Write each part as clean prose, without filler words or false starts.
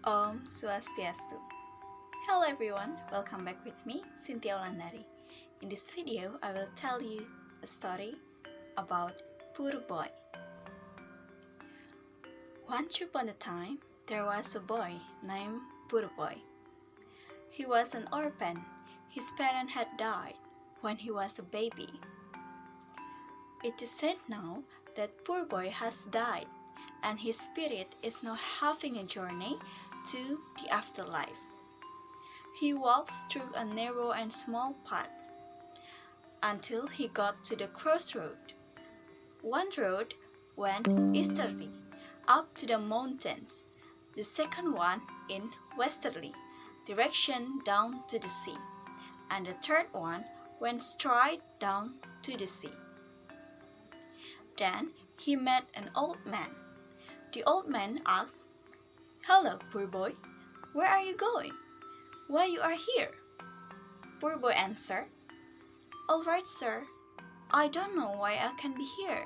Om Swastiastu. Hello everyone, welcome back with me, Chyntia Wulandari. In this video, I will tell you a story about poor boy. Once upon a time, there was a boy named Poor Boy. He was an orphan. His parents had died when he was a baby. It is said now that Poor Boy has died and his spirit is now having a journey to the afterlife. He walks through a narrow and small path until he got to the crossroad. One road went easterly, up to the mountains, the second one in westerly direction down to the sea, and the third one went straight down to the sea. Then he met an old man. The old man asked, "Hello, poor boy, where are you going? Why you are here?" Poor boy answered, "All right, sir, I don't know why I can be here.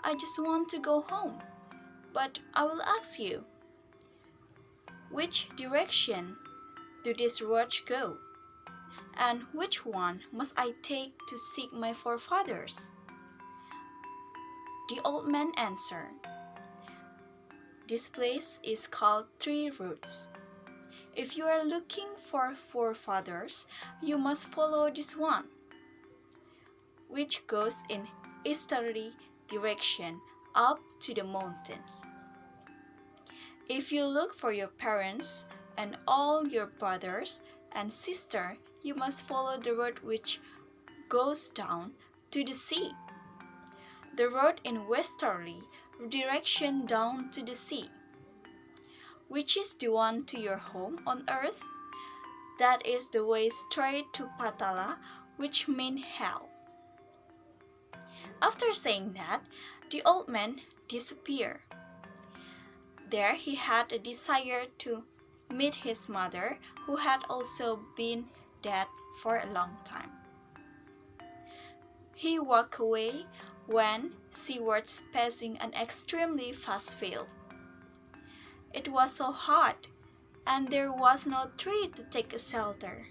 I just want to go home. But I will ask you, which direction do these roads go? And which one must I take to seek my forefathers?" The old man answered, "This place is called Three Roads. If you are looking for forefathers, you must follow this one, which goes in easterly direction up to the mountains. If you look for your parents and all your brothers and sisters, you must follow the road which goes down to the sea, the road in westerly direction down to the sea. Which is the one to your home on earth? That is the way straight to Patala, which means hell." After saying that, the old man disappeared. There he had a desire to meet his mother, who had also been dead for a long time. He walked away when seawards passing an extremely fast field. It was so hot, and there was no tree to take a shelter.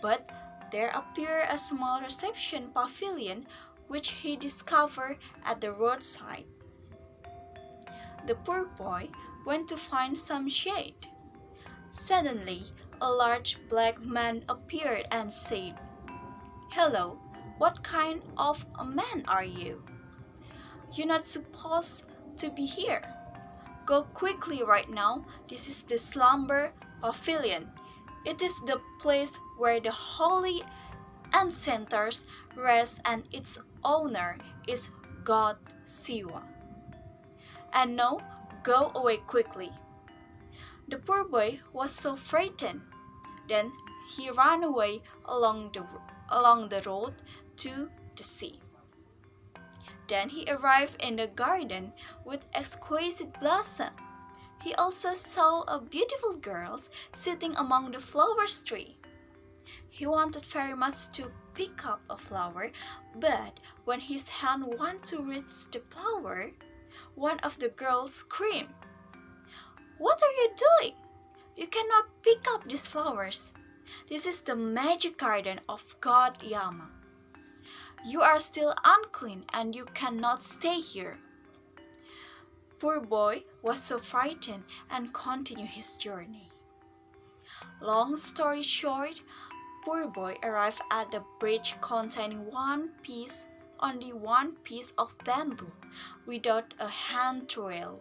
But there appeared a small reception pavilion which he discovered at the roadside. The poor boy went to find some shade. Suddenly, a large black man appeared and said, "Hello, what kind of a man are you? You're not supposed to be here. Go quickly right now. This is the slumber pavilion. It is the place where the holy ancestors rest, and its owner is God Siwa. And now, go away quickly." The poor boy was so frightened. Then he ran away along the road to the sea. Then he arrived in the garden with exquisite blossom. He also saw a beautiful girl sitting among the flowers tree. He wanted very much to pick up a flower, but when his hand went to reach the flower, one of the girls screamed, "What are you doing? You cannot pick up these flowers. This is the magic garden of God Yama. You are still unclean and you cannot stay here." Poor boy was so frightened and continued his journey. Long story short, poor boy arrived at the bridge containing only one piece of bamboo without a handrail.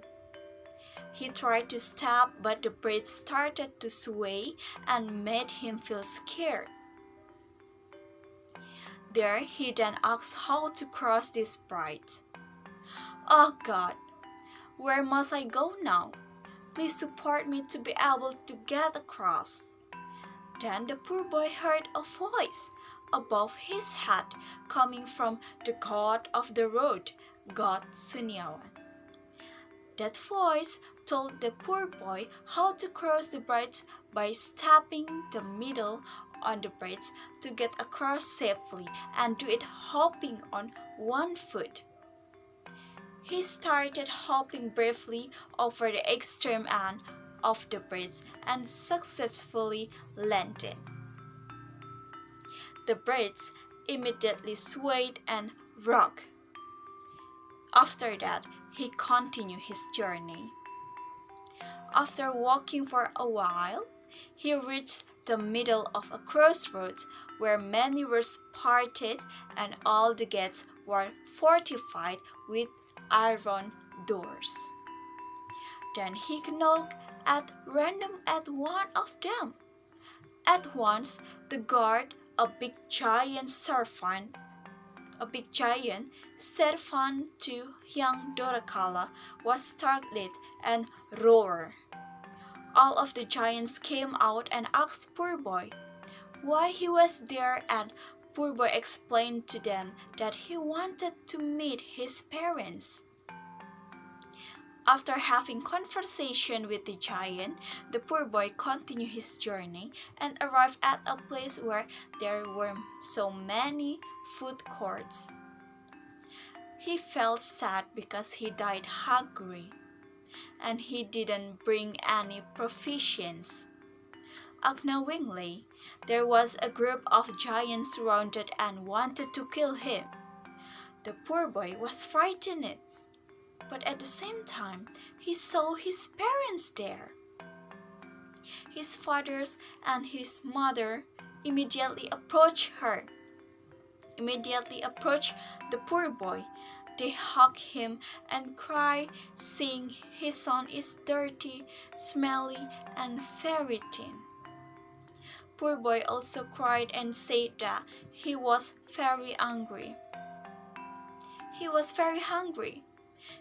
He tried to stop, but the bridge started to sway and made him feel scared. There he then asked how to cross this bridge. "Oh God, where must I go now? Please support me to be able to get across." Then the poor boy heard a voice above his head coming from the god of the road, God Sunyawan. That voice told the poor boy how to cross the bridge by stepping the middle on the bridge to get across safely, and do it hopping on one foot. He started hopping bravely over the extreme end of the bridge and successfully landed. The bridge immediately swayed and rocked. After that, he continued his journey. After walking for a while, he reached the middle of a crossroads where many roads parted and all the gates were fortified with iron doors. Then he knocked at random at one of them. At once, the guard, a big giant servant to young Dorakala, was startled and roared. All of the giants came out and asked poor boy why he was there, and poor boy explained to them that he wanted to meet his parents. After having conversation with the giant, the poor boy continued his journey and arrived at a place where there were so many food courts. He felt sad because he died hungry, and he didn't bring any provisions. Unknowingly, there was a group of giants surrounded and wanted to kill him. The poor boy was frightened, but at the same time, he saw his parents there. His father and his mother immediately approached the poor boy. They hugged him and cried, saying his son is dirty, smelly, and very thin. Poor boy also cried and said that he was very hungry.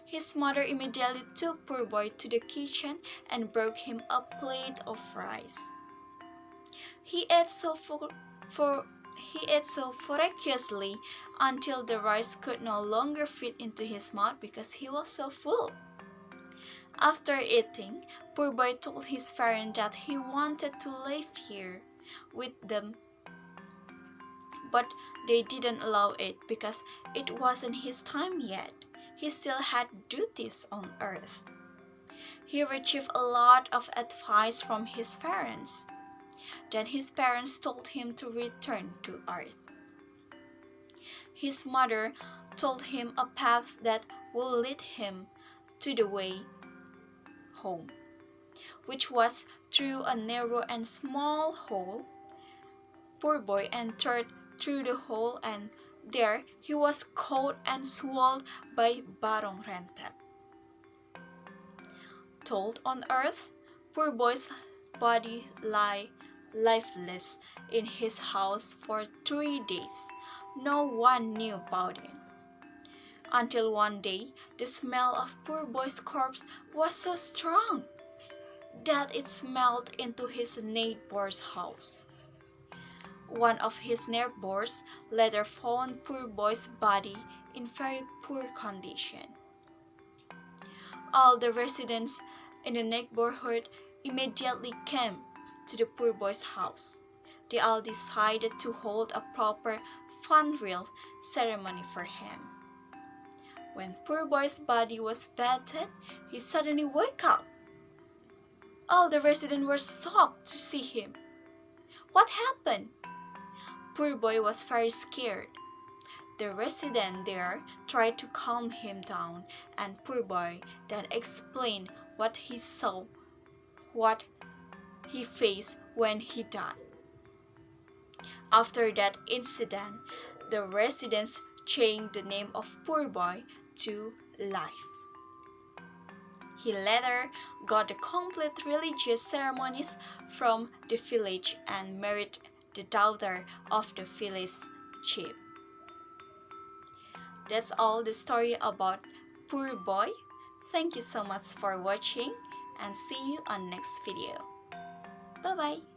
His mother immediately took poor boy to the kitchen and brought him a plate of rice. He ate so voraciously until the rice could no longer fit into his mouth because he was so full. After eating, poor boy told his parents that he wanted to live here with them, but they didn't allow it because it wasn't his time yet. He still had duties on earth. He received a lot of advice from his parents. Then his parents told him to return to earth. His mother told him a path that would lead him to the way home, which was through a narrow and small hole. Poor boy entered through the hole, and there he was caught and swallowed by Barong Rentet. Told on earth, poor boy's body lay lifeless in his house for 3 days. No one knew about it. Until one day, the smell of poor boy's corpse was so strong that it smelled into his neighbor's house. One of his neighbors later found poor boy's body in very poor condition. All the residents in the neighborhood immediately came to the poor boy's house. They all decided to hold a proper funeral ceremony for him. When poor boy's body was bathed, he suddenly woke up. All the residents were shocked to see him. What happened? Poor boy was very scared. The resident there tried to calm him down, and poor boy then explained what he saw, what he faced when he died. After that incident, the residents changed the name of poor boy to Life. He later got the complete religious ceremonies from the village and married the daughter of the village chief. That's all the story about poor boy. Thank you so much for watching, and see you on next video. Bye bye.